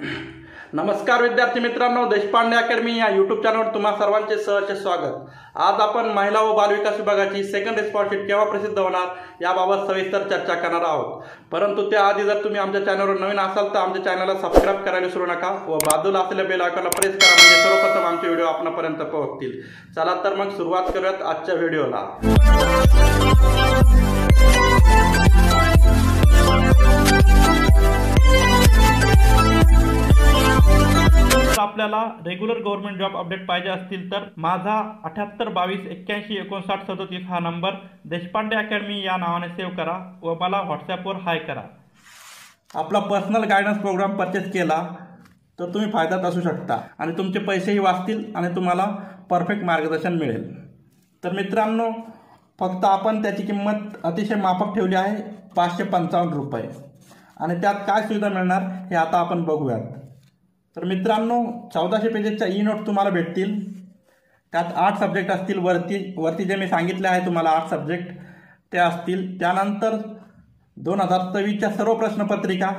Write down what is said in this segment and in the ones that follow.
नमस्कार विद्यार्थी मित्रांनो, देशपांडे अकॅडमी या यूट्यूब चॅनलवर तुम्हा सर्वांचे सहर्ष स्वागत। आज आपण महिला व बालविकास विभागाची सेकंड रिस्पॉन्स शीट केव्हा प्रसिद्ध होणार याबाबत सविस्तर चर्चा करणार आहोत। परंतु त्याआधी जर तुम्ही आमच्या चॅनलवर नवीन असाल तर आमच्या चॅनलला सबस्क्राइब करायला विसरू नका व बाजूला असलेल्या बेल आयकॉनला प्रेस करा, म्हणजे सर्वप्रथम आमचे व्हिडिओ आपणापर्यंत पोहोचतील। चला तर मग सुरुवात करूयात आजच्या व्हिडिओला। आपल्याला रेग्युलर गव्हर्नमेंट जॉब अपडेट पाहिजे असतील तर माझा 7822815937 हा नंबर देशपांडे अकॅडमी या नावाने सेव्ह करा व मला व्हॉट्सॲपवर हाय करा। आपला पर्सनल गायडन्स प्रोग्राम परचेस केला तर तुम्ही फायद्यात असू शकता आणि तुमचे पैसेही वाचतील आणि तुम्हाला परफेक्ट मार्गदर्शन मिळेल। तर मित्रांनो, फक्त आपण त्याची किंमत अतिशय माफक ठेवली आहे, 555 रुपये, आणि त्यात काय सुविधा मिळणार हे आता आपण बघूयात। तर मित्रांनो, 1400 पेजेसच्या ई नोट तुम्हाला भेटतील। त्यात 8 सब्जेक्ट असतील, वरती जे मी सांगितले आहे तुम्हाला 8 सब्जेक्ट ते असतील। त्यानंतर 2024च्या सर्व प्रश्नपत्रिका,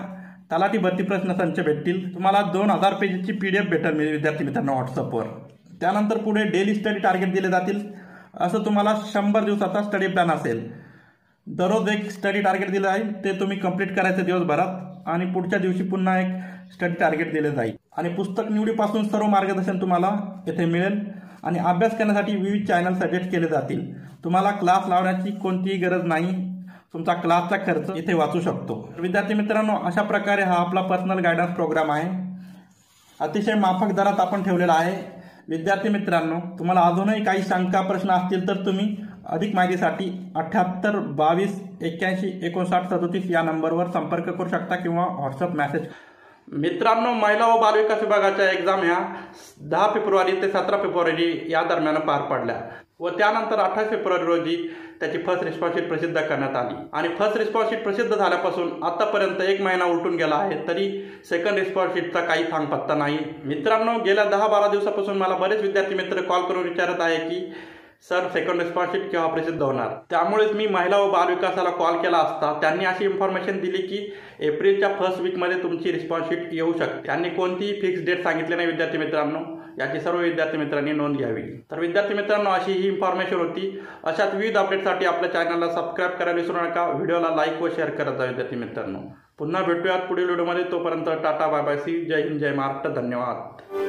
तलाठी भरती प्रश्नसंच भेटतील। तुम्हाला 2000 पेजेसची PDF भेटेल विद्यार्थी मित्रांनो व्हॉट्सअपवर। त्यानंतर पुढे डेली स्टडी टार्गेट दिले जातील। असं तुम्हाला 100 दिवसाचा स्टडी प्लॅन असेल। दररोज एक स्टडी टार्गेट दिलं आहे, ते तुम्ही कंप्लीट करायचं दिवसभरात आणि पुढच्या दिवशी पुन्हा एक स्टडी टार्गेट दिले जाईल। आणि पुस्तक निवडीपासून सर्व मार्गदर्शन तुम्हाला येथे मिळेल आणि अभ्यास करण्यासाठी विविध चॅनल सजेस्ट केले जातील। तुम्हाला क्लास लावण्याची कोणतीही गरज नाही, तुमचा क्लासचा खर्च इथे वाचू शकतो। विद्यार्थी मित्रांनो, अशा प्रकारे हा आपला पर्सनल गायडन्स प्रोग्राम आहे, अतिशय माफक दरात आपण ठेवलेला आहे। विद्यार्थी मित्रांनो, तुम्हाला अजूनही काही शंका प्रश्न असतील तर तुम्ही अधिक माहितीसाठी 7822815937 या नंबरवर संपर्क करू शकता किंवा व्हॉट्सअप मेसेज। मित्रांनो, महिला व बालविकास विभागाच्या एक्झाम ह्या 10 फेब्रुवारी ते 17 फेब्रुवारी या दरम्यान पार पडल्या व त्यानंतर 28 फेब्रुवारी रोजी त्याची फर्स्ट रिस्पॉन्स शीट प्रसिद्ध करण्यात आली। आणि फर्स्ट रिस्पॉन्स शीट प्रसिद्ध झाल्यापासून आतापर्यंत 1 महिना उलटून गेला आहे, तरी सेकंड रिस्पॉन्स शीटचा काही थांगपत्ता नाही। मित्रांनो, गेल्या 10-12 दिवसापासून मला बरेच विद्यार्थी मित्र कॉल करून विचारत आहे की सर, सेकंड रिस्पॉन्स शीट केव्हा प्रसिद्ध होणार। त्यामुळेच मी महिला व बालविकासाला कॉल केला असता त्यांनी अशी इन्फॉर्मेशन दिली की एप्रिलच्या फर्स्ट वीकमध्ये तुमची रिस्पॉन्स शीट येऊ शकते। त्यांनी कोणतीही फिक्स डेट सांगितली नाही विद्यार्थी मित्रांनो, याची सर्व विद्यार्थी मित्रांनी नोंद घ्यावी। तर विद्यार्थी मित्रांनो, अशी ही इन्फॉर्मेशन होती। अशाच विविध अपडेटसाठी आपल्या चॅनलला सबस्क्राइब करायला विसरू नका, व्हिडिओला लाईक व शेअर करत जा विद्यार्थी मित्रांनो। पुन्हा भेटूयात पुढील व्हिडिओमध्ये, तोपर्यंत टाटा बाय बाय, सी जय हिंद, जय महाराष्ट्र, धन्यवाद।